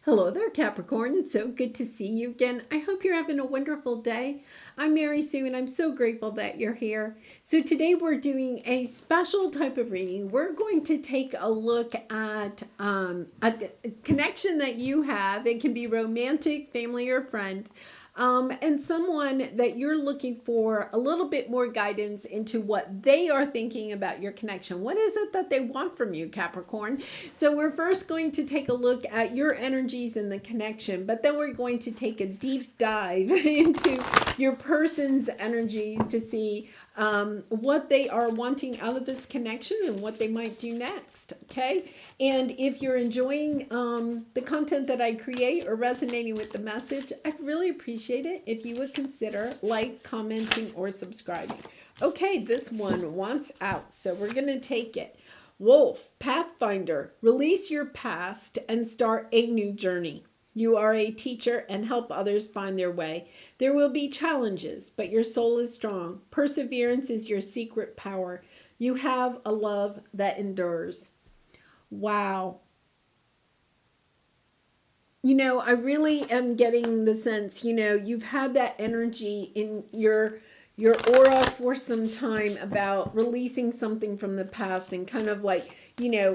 Hello there, Capricorn. It's so good to see you again. I hope you're having a wonderful day. I'm Mary Sue, and I'm so grateful that you're here. So today we're doing a special type of reading. We're going to take a look at a connection that you have. It can be romantic, family, or friend. And someone that you're looking for a little bit more guidance into what they are thinking about your connection. What is it that they want from you, Capricorn? So we're first going to take a look at your energies in the connection, but then we're going to take a deep dive into your person's energies to see what they are wanting out of this connection and what they might do next. Okay. And if you're enjoying the content that I create or resonating with the message, I'd really appreciate it if you would consider commenting, or subscribing. Okay, this one wants out, so we're going to take it. Wolf, Pathfinder, release your past and start a new journey. You are a teacher and help others find their way. There will be challenges, but your soul is strong. Perseverance is your secret power. You have a love that endures. Wow. I really am getting the sense, you've had that energy in your aura for some time about releasing something from the past and kind of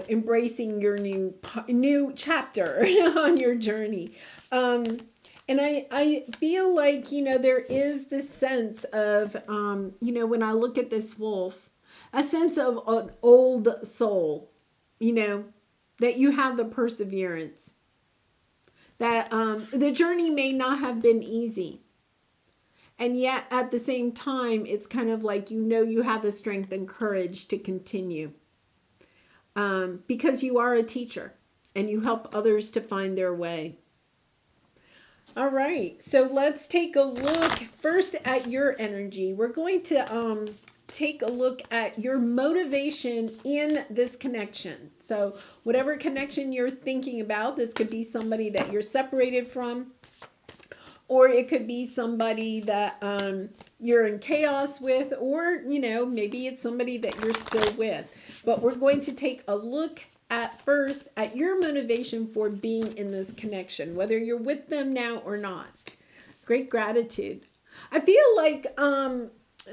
embracing your new chapter on your journey. And I feel like, there is this sense of, when I look at this wolf, a sense of an old soul, that you have the perseverance, that the journey may not have been easy. And yet at the same time, it's kind of like, you have the strength and courage to continue. Because you are a teacher and you help others to find their way. All right, so let's take a look first at your energy. We're going to take a look at your motivation in this connection. So whatever connection you're thinking about, this could be somebody that you're separated from, or it could be somebody that you're in chaos with, or, maybe it's somebody that you're still with. But we're going to take a look at first at your motivation for being in this connection, whether you're with them now or not. Great gratitude. I feel like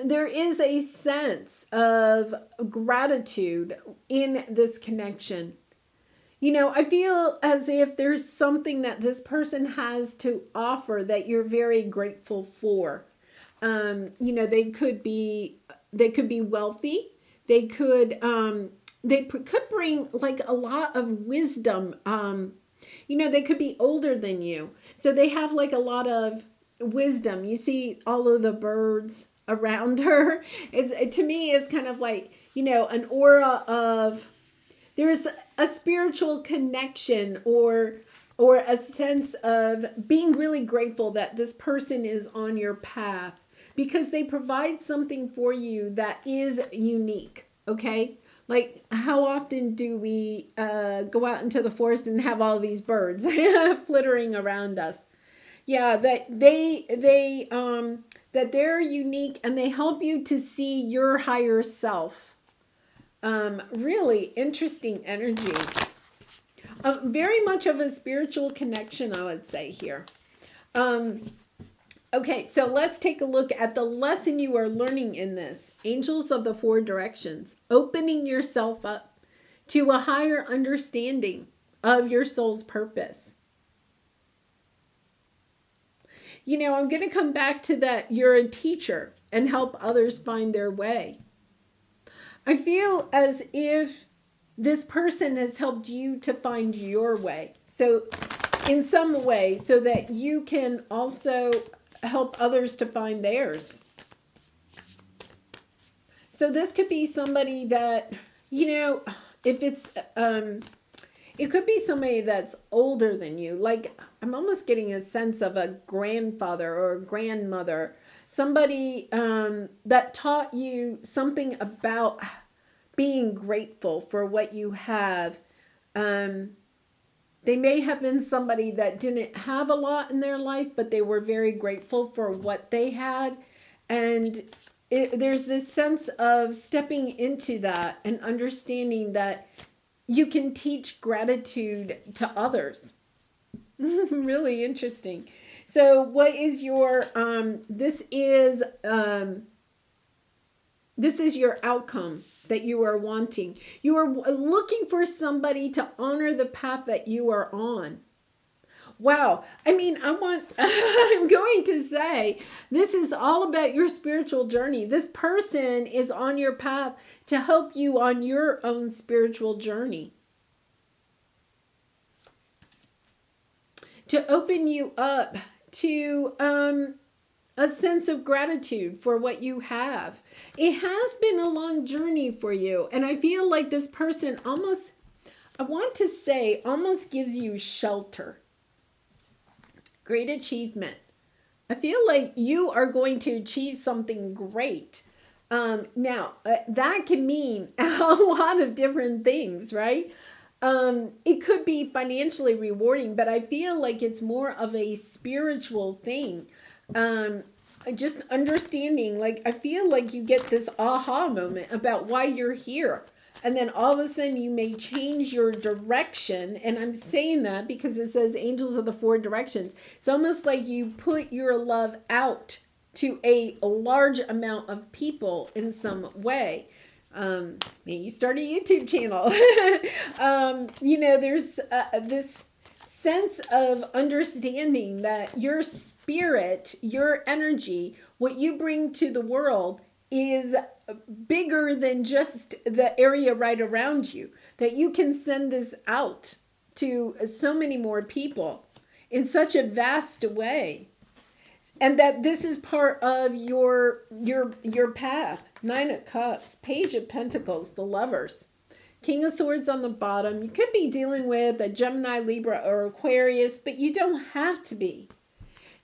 there is a sense of gratitude in this connection. I feel as if there's something that this person has to offer that you're very grateful for. They could be wealthy. They could bring like a lot of wisdom. They could be older than you. So they have like a lot of wisdom. You see all of the birds around her. To me, it's kind of like, an aura of, there's a spiritual connection or a sense of being really grateful that this person is on your path because they provide something for you that is unique. Okay. Like, how often do we go out into the forest and have all these birds flittering around us? Yeah, that that they're unique and they help you to see your higher self. Really interesting energy. Very much of a spiritual connection, I would say here. Okay, so let's take a look at the lesson you are learning in this. Angels of the Four Directions. Opening yourself up to a higher understanding of your soul's purpose. I'm going to come back to that. You're a teacher and help others find their way. I feel as if this person has helped you to find your way. So in some way, so that you can also help others to find theirs. So this could be somebody that, if it's, it could be somebody that's older than you. Like, I'm almost getting a sense of a grandfather or a grandmother. Somebody that taught you something about being grateful for what you have. They may have been somebody that didn't have a lot in their life, but they were very grateful for what they had. And there's this sense of stepping into that and understanding that you can teach gratitude to others. Really interesting. So what is your this is your outcome that you are wanting. You are looking for somebody to honor the path that you are on. Wow. I mean, I'm going to say this is all about your spiritual journey. This person is on your path to help you on your own spiritual journey. To open you up to a sense of gratitude for what you have. It has been a long journey for you. And I feel like this person almost, I want to say, almost gives you shelter. Great achievement. I feel like you are going to achieve something great. Now, that can mean a lot of different things, right? It could be financially rewarding, but I feel like it's more of a spiritual thing. Just understanding, like, I feel like you get this aha moment about why you're here. And then all of a sudden you may change your direction. And I'm saying that because it says angels of the four directions. It's almost like you put your love out to a large amount of people in some way. Maybe you start a YouTube channel. There's this sense of understanding that your spirit, your energy, what you bring to the world is bigger than just the area right around you, that you can send this out to so many more people in such a vast way, and that this is part of your path. Nine of Cups, Page of Pentacles, the Lovers, King of Swords on the bottom. You could be dealing with a Gemini, Libra, or Aquarius, but you don't have to be.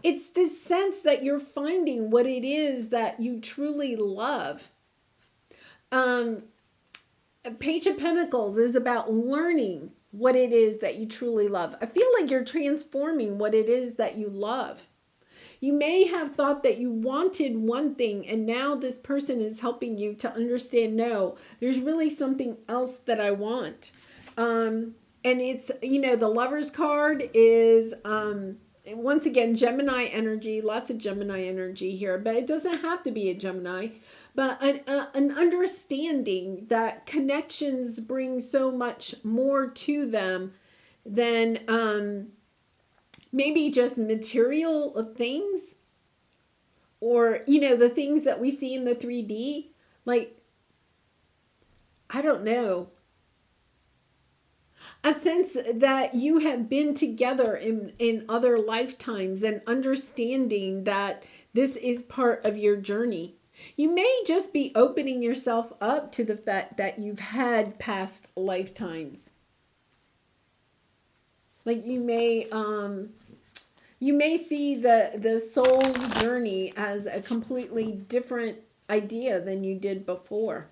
It's this sense that you're finding what it is that you truly love. Page of Pentacles is about learning what it is that you truly love. I feel like you're transforming what it is that you love. You may have thought that you wanted one thing, and now this person is helping you to understand, no, there's really something else that I want. And it's, the Lover's card is, once again, Gemini energy, lots of Gemini energy here, but it doesn't have to be a Gemini, but an understanding that connections bring so much more to them than maybe just material things, or, the things that we see in the 3D, like, I don't know. A sense that you have been together in other lifetimes, and understanding that this is part of your journey. You may just be opening yourself up to the fact that you've had past lifetimes. Like you may see the soul's journey as a completely different idea than you did before.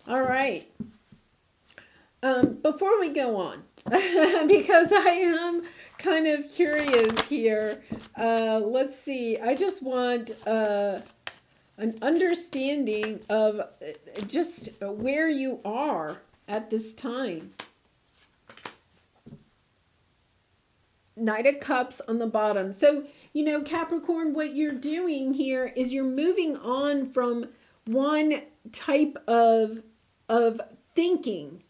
All right. Before we go on, because I am kind of curious here, let's see. I just want an understanding of just where you are at this time. Knight of Cups on the bottom. So, Capricorn, what you're doing here is you're moving on from one type of thinking.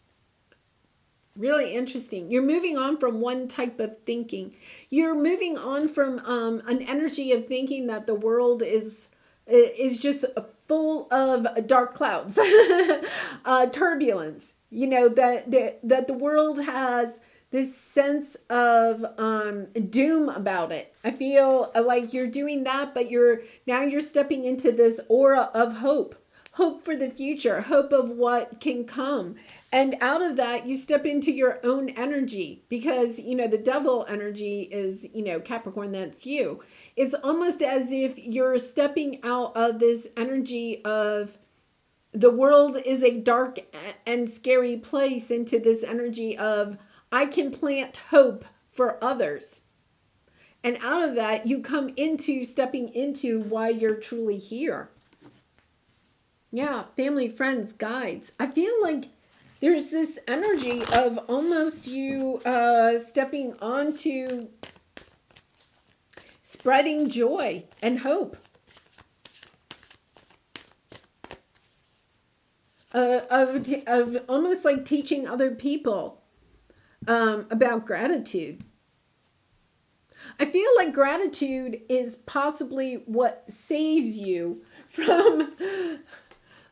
Really interesting. You're moving on from one type of thinking. You're moving on from an energy of thinking that the world is just full of dark clouds, turbulence. That the world has this sense of doom about it. I feel like you're doing that, but you're stepping into this aura of hope for the future, hope of what can come. And out of that, you step into your own energy, because, the devil energy is, Capricorn, that's you. It's almost as if you're stepping out of this energy of the world is a dark and scary place into this energy of I can plant hope for others. And out of that, you come into stepping into why you're truly here. Yeah, family, friends, guides. I feel like There's this energy of almost you stepping onto spreading joy and hope. Of almost like teaching other people about gratitude. I feel like gratitude is possibly what saves you from,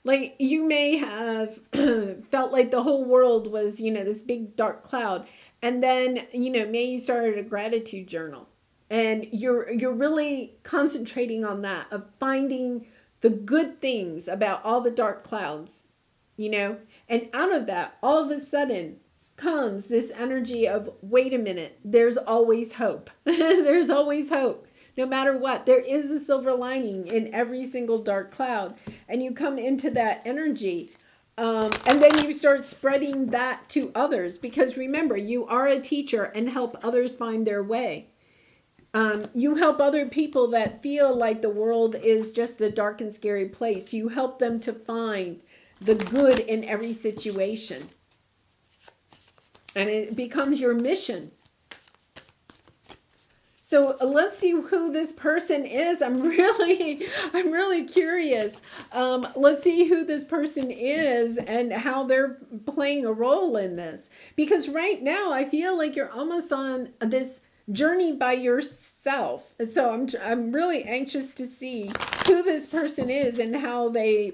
like, you may have felt like the whole world was, this big dark cloud. And then, maybe you started a gratitude journal. And you're really concentrating on that, of finding the good things about all the dark clouds, And out of that, all of a sudden, comes this energy of, wait a minute, there's always hope. There's always hope. No matter what, there is a silver lining in every single dark cloud. And you come into that energy. And then you start spreading that to others. Because remember, you are a teacher and help others find their way. You help other people that feel like the world is just a dark and scary place. You help them to find the good in every situation. And it becomes your mission. So let's see who this person is. I'm really curious. Let's see who this person is and how they're playing a role in this. Because right now I feel like you're almost on this journey by yourself. So I'm really anxious to see who this person is and how they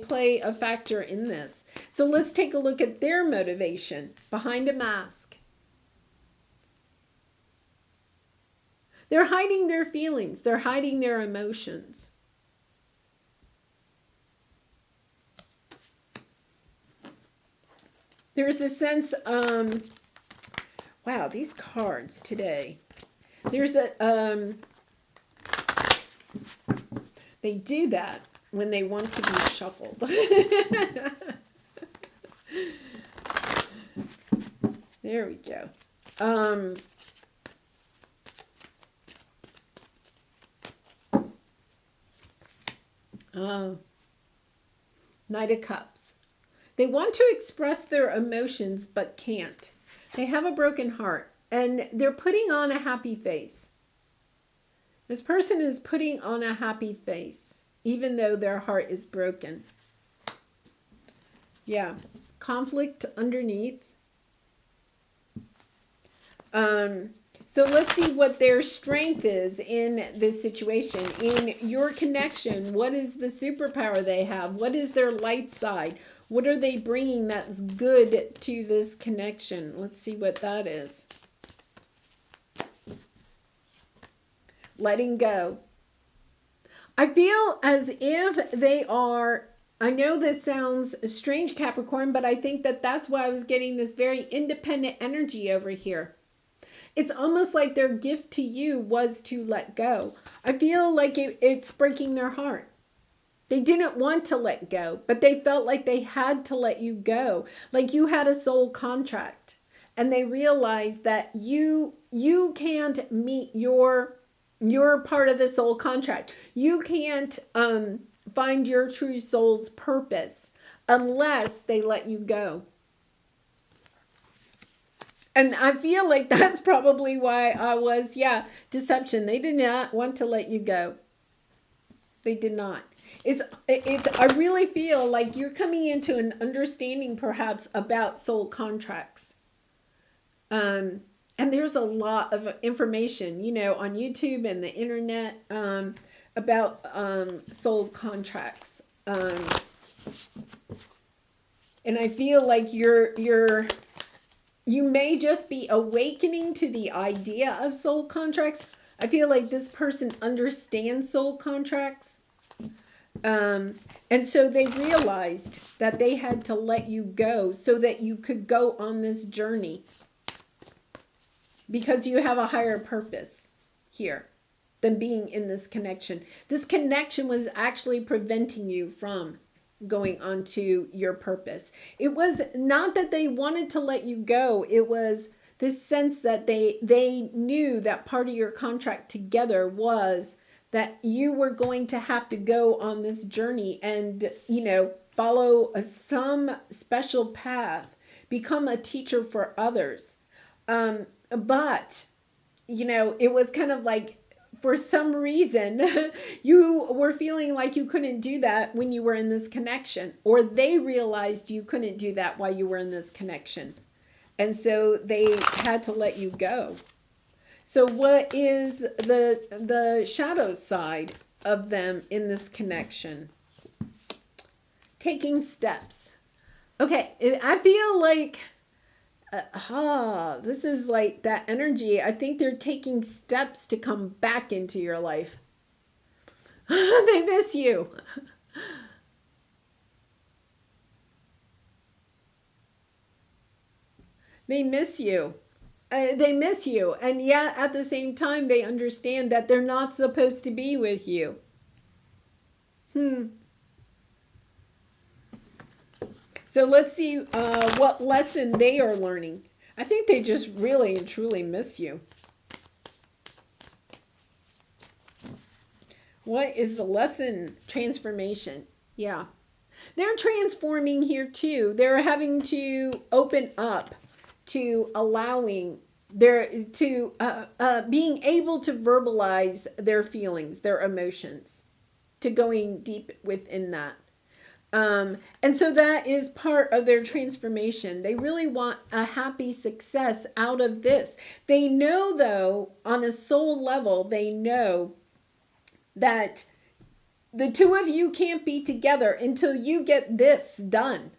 play a factor in this. So let's take a look at their motivation behind a mask. They're hiding their feelings. They're hiding their emotions. There's a sense, wow, these cards today. There's a, they do that when they want to be shuffled. There we go. Knight of Cups. They want to express their emotions but can't. They have a broken heart and they're putting on a happy face. This person is putting on a happy face even though their heart is broken. Yeah, conflict underneath. So let's see what their strength is in this situation. In your connection, what is the superpower they have? What is their light side? What are they bringing that's good to this connection? Let's see what that is. Letting go. I feel as if they are, I know this sounds strange, Capricorn, but I think that that's why I was getting this very independent energy over here. It's almost like their gift to you was to let go. I feel like it's breaking their heart. They didn't want to let go, but they felt like they had to let you go. Like you had a soul contract. And they realized that you can't meet your part of the soul contract. You can't find your true soul's purpose unless they let you go. And I feel like that's probably why I was, deception. They did not want to let you go. They did not. I really feel like you're coming into an understanding perhaps about soul contracts. And there's a lot of information, on YouTube and the internet about soul contracts. And I feel like you may just be awakening to the idea of soul contracts. I feel like this person understands soul contracts. And so they realized that they had to let you go so that you could go on this journey. Because you have a higher purpose here than being in this connection. This connection was actually preventing you from going on to your purpose. It was not that they wanted to let you go. It was this sense that they knew that part of your contract together was that you were going to have to go on this journey and, follow some special path become a teacher for others. But, it was kind of like, for some reason, you were feeling like you couldn't do that when you were in this connection, or they realized you couldn't do that while you were in this connection. And so they had to let you go. So what is the shadow side of them in this connection? Taking steps. Okay, I feel like, this is like that energy. I think they're taking steps to come back into your life. They miss you. They miss you. They miss you. And yet at the same time, they understand that they're not supposed to be with you. So let's see what lesson they are learning. I think they just really and truly miss you. What is the lesson? Transformation. Yeah. They're transforming here too. They're having to open up to allowing being able to verbalize their feelings, their emotions, to going deep within that. And so that is part of their transformation. They really want a happy success out of this. They know, though, on a soul level, they know that the two of you can't be together until you get this done.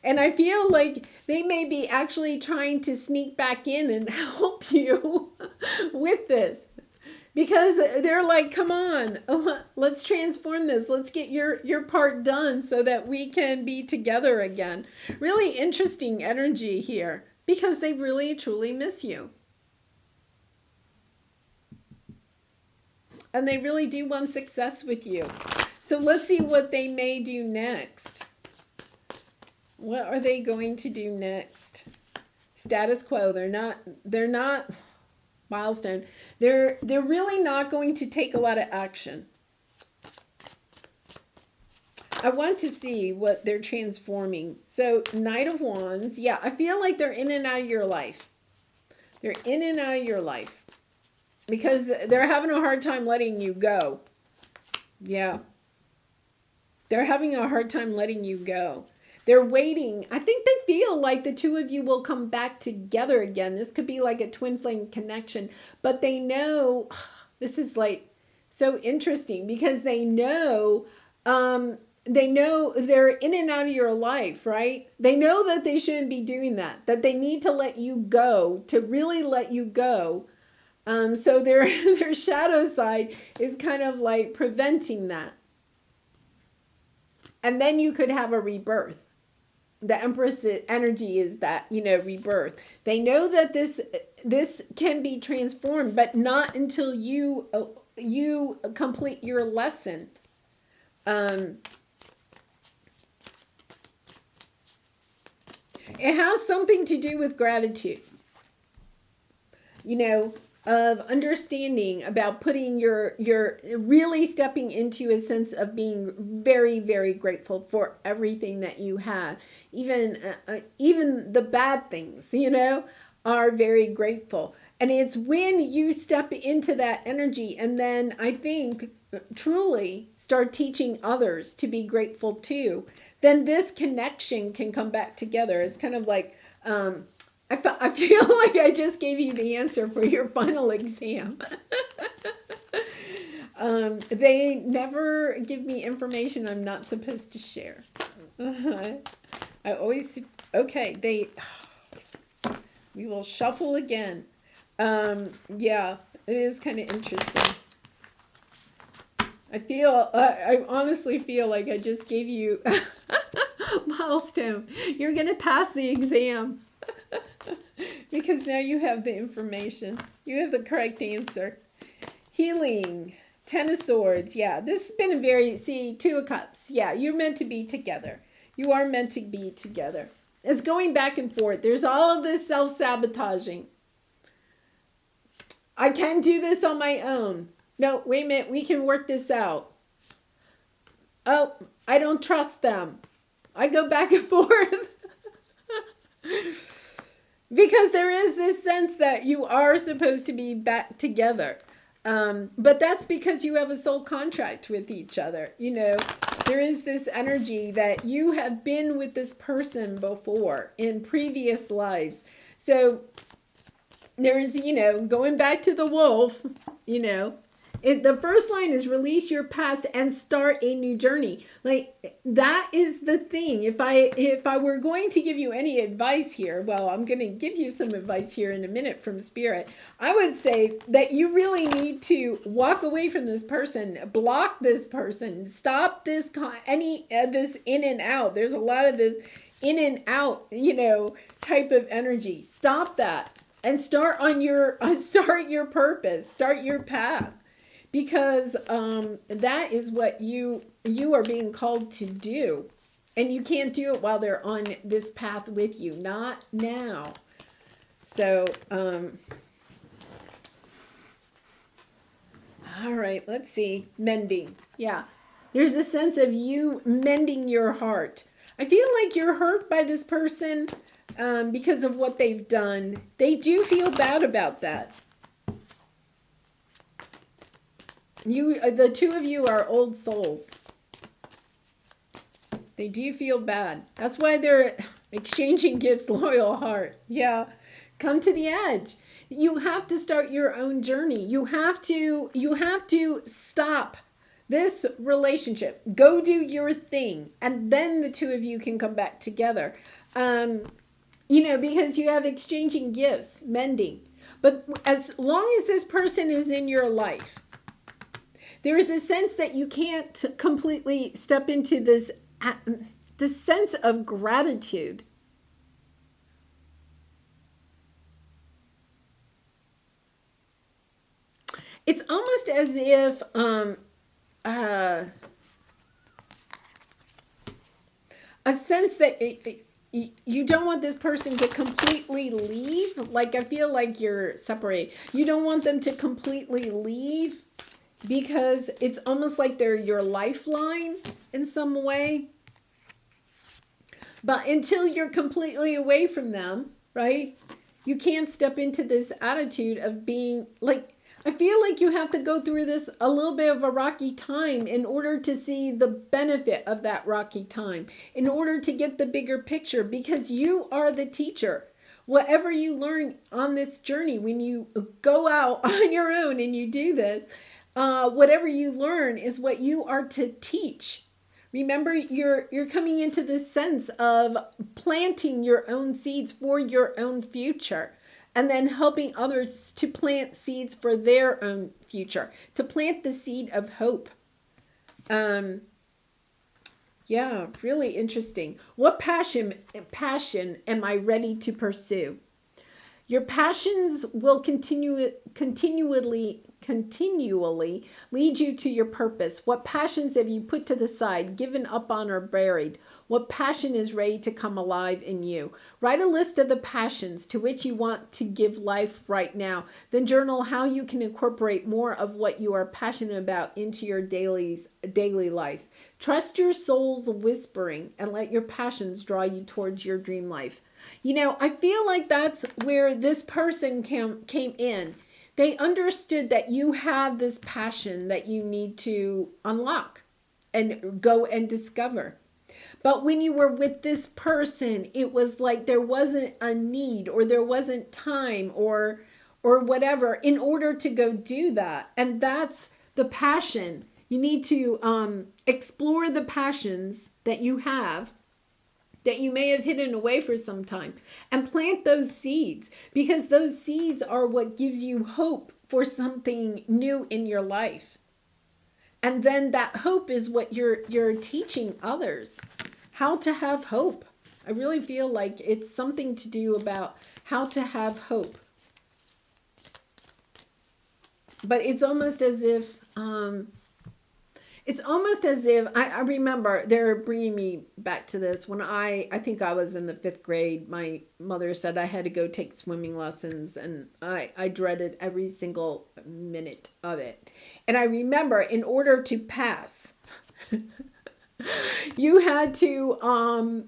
And I feel like they may be actually trying to sneak back in and help you with this. Because they're like, come on, let's transform this. Let's get your part done so that we can be together again. Really interesting energy here, because they really, truly miss you. And they really do want success with you. So let's see what they may do next. What are they going to do next? Status quo. They're not milestone. They're really not going to take a lot of action. I want to see what they're transforming. So Knight of Wands. Yeah, I feel like they're in and out of your life. They're in and out of your life. Because they're having a hard time letting you go. Yeah. They're having a hard time letting you go. They're waiting. I think they feel like the two of you will come back together again. This could be like a twin flame connection. But they know, this is like so interesting, because they know they're in and out of your life, right? They know that they shouldn't be doing that they need to let you go, to really let you go. So their shadow side is kind of like preventing that. And then you could have a rebirth. The Empress energy is that, rebirth. They know that this can be transformed, but not until you complete your lesson. It has something to do with gratitude. Of understanding about putting your really stepping into a sense of being very, very grateful for everything that you have. Even the bad things, are very grateful. And it's when you step into that energy, and then I think truly start teaching others to be grateful too, then this connection can come back together. It's kind of like, I feel like I just gave you the answer for your final exam. They never give me information I'm not supposed to share. I always, okay, we will shuffle again. Yeah, it is kind of interesting. I honestly feel like I just gave you milestone. You're going to pass the exam. Because now you have the information. You have the correct answer. Healing. Ten of Swords. Yeah, this has been a very, Two of Cups. Yeah, you're meant to be together. You are meant to be together. It's going back and forth. There's all of this self-sabotaging. I can do this on my own. No, wait a minute. We can work this out. Oh, I don't trust them. I go back and forth. Because there is this sense that you are supposed to be back together. But that's because you have a soul contract with each other. You know, there is this energy that you have been with this person before in previous lives. So there's, you know, going back to the wolf, you know, the first line is release your past and start a new journey. Like, that is the thing. If I were going to give you any advice here, well, I'm going to give you some advice here in a minute from Spirit. I would say that you really need to walk away from this person, block this person, stop this this in and out. There's a lot of this in and out, you know, type of energy. Stop that and start your purpose, start your path. Because that is what you are being called to do. And you can't do it while they're on this path with you. Not now. So, all right, let's see. Mending. Yeah. There's a sense of you mending your heart. I feel like you're hurt by this person because of what they've done. They do feel bad about that. The two of you are old souls. They do feel bad. That's why they're exchanging gifts, loyal heart. Yeah. Come to the edge. You have to start your own journey. You have to stop this relationship. Go do your thing. And then the two of you can come back together. You know, because you have exchanging gifts, mending. But as long as this person is in your life, there is a sense that you can't completely step into this sense of gratitude. It's almost as if a sense that you don't want this person to completely leave. Like, I feel like you're separated. You don't want them to completely leave. Because it's almost like they're your lifeline in some way. But until you're completely away from them, right? You can't step into this attitude of being like, I feel like you have to go through this a little bit of a rocky time in order to see the benefit of that rocky time, in order to get the bigger picture, because you are the teacher. Whatever you learn on this journey, when you go out on your own and you do this, whatever you learn is what you are to teach. Remember, you're coming into this sense of planting your own seeds for your own future, and then helping others to plant seeds for their own future, to plant the seed of hope. Yeah, really interesting. What passion am I ready to pursue? Your passions will continually lead you to your purpose. What passions have you put to the side, given up on, or buried? What passion is ready to come alive in you? Write a list of the passions to which you want to give life right now. Then journal how you can incorporate more of what you are passionate about into your daily life. Trust your soul's whispering and let your passions draw you towards your dream life. You know, I feel like that's where this person came in. They understood that you have this passion that you need to unlock and go and discover. But when you were with this person, it was like there wasn't a need, or there wasn't time, or whatever in order to go do that. And that's the passion. You need to explore the passions that you have, that you may have hidden away for some time, and plant those seeds, because those seeds are what gives you hope for something new in your life. And then that hope is what you're teaching others how to have hope. I really feel like it's something to do about how to have hope. But it's almost as if I remember, they're bringing me back to this. When I think I was in the 5th grade, my mother said I had to go take swimming lessons, and I dreaded every single minute of it. And I remember, in order to pass, you had to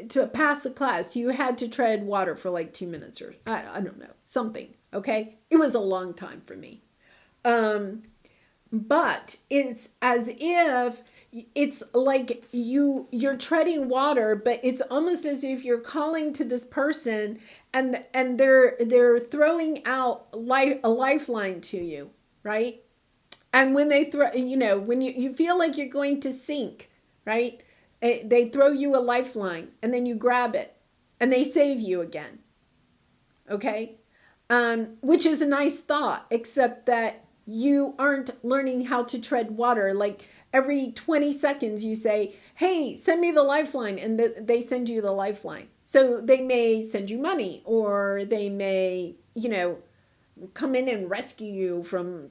to pass the class, you had to tread water for like 2 minutes or I don't know, something. Okay. It was a long time for me. But it's as if it's like you're treading water, but it's almost as if you're calling to this person and they're throwing out a lifeline to you, right? And when they throw, when you feel like you're going to sink, right? They throw you a lifeline and then you grab it and they save you again. Okay? Which is a nice thought, except that you aren't learning how to tread water. Like every 20 seconds you say, hey, send me the lifeline. And they send you the lifeline. So they may send you money, or they may, come in and rescue you from,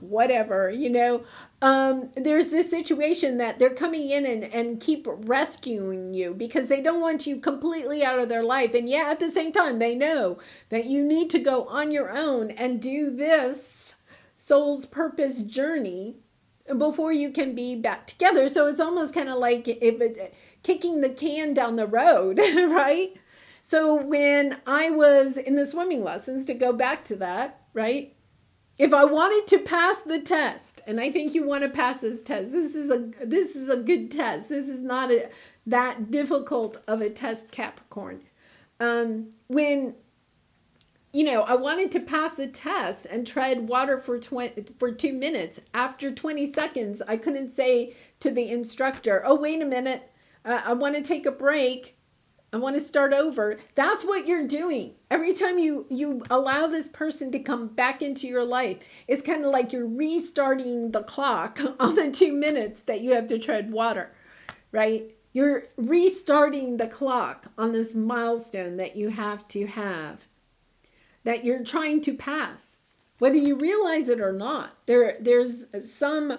whatever, there's this situation that they're coming in and keep rescuing you because they don't want you completely out of their life. And yet at the same time, they know that you need to go on your own and do this soul's purpose journey before you can be back together. So it's almost kind of like kicking the can down the road, right? So when I was in the swimming lessons, to go back to that, right? If I wanted to pass the test, and I think you want to pass this test, this is a good test. This is not that difficult of a test, Capricorn. When I wanted to pass the test and tread water for 2 minutes. After 20 seconds, I couldn't say to the instructor, "Oh, wait a minute, I want to take a break. I want to start over." That's what you're doing. Every time you allow this person to come back into your life, it's kind of like you're restarting the clock on the 2 minutes that you have to tread water, right? You're restarting the clock on this milestone that you have to have, that you're trying to pass, whether you realize it or not. There's some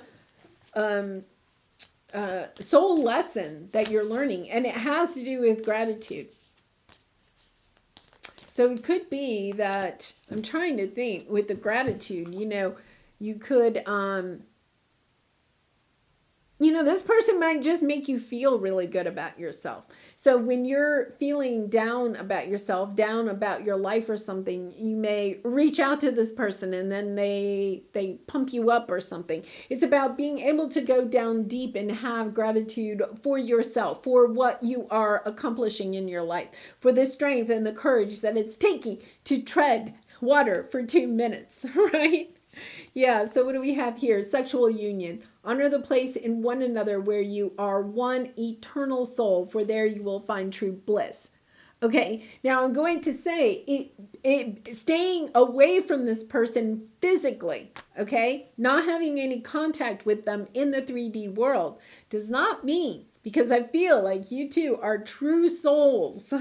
soul lesson that you're learning, and it has to do with gratitude. So it could be that, I'm trying to think with the gratitude, you could, this person might just make you feel really good about yourself. So when you're feeling down about yourself, down about your life or something, you may reach out to this person and then they pump you up or something. It's about being able to go down deep and have gratitude for yourself, for what you are accomplishing in your life, for the strength and the courage that it's taking to tread water for 2 minutes, right? Yeah, so what do we have here? Sexual union. Honor the place in one another where you are one eternal soul, for there you will find true bliss. Okay, now I'm going to say staying away from this person physically, okay, not having any contact with them in the 3D world does not mean, because I feel like you two are true souls,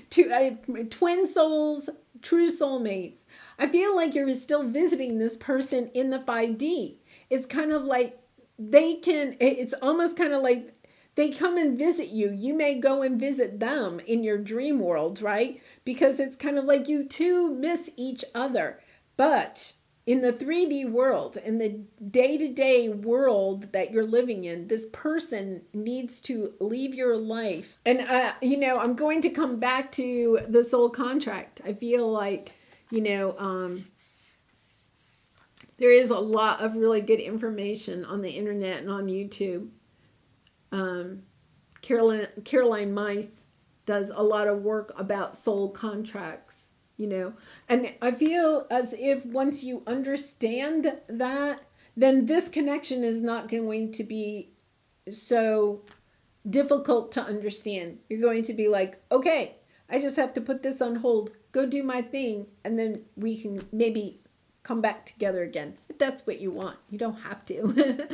twin souls, true soulmates. I feel like you're still visiting this person in the 5D. It's kind of like it's almost kind of like they come and visit you. You may go and visit them in your dream world, right? Because it's kind of like you two miss each other. But in the 3D world, in the day-to-day world that you're living in, this person needs to leave your life. And, I'm going to come back to the soul contract. I feel like, there is a lot of really good information on the internet and on YouTube. Caroline Mice does a lot of work about soul contracts, and I feel as if once you understand that, then this connection is not going to be so difficult to understand. You're going to be like, okay, I just have to put this on hold, go do my thing, and then we can maybe come back together again. If that's what you want. You don't have to.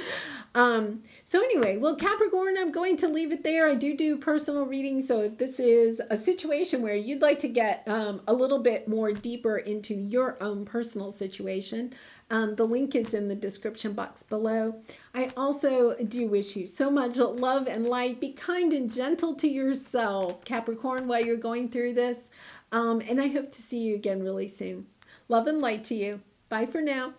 So anyway, well, Capricorn, I'm going to leave it there. I do personal readings. So if this is a situation where you'd like to get a little bit more deeper into your own personal situation, the link is in the description box below. I also do wish you so much love and light. Be kind and gentle to yourself, Capricorn, while you're going through this. And I hope to see you again really soon. Love and light to you. Bye for now.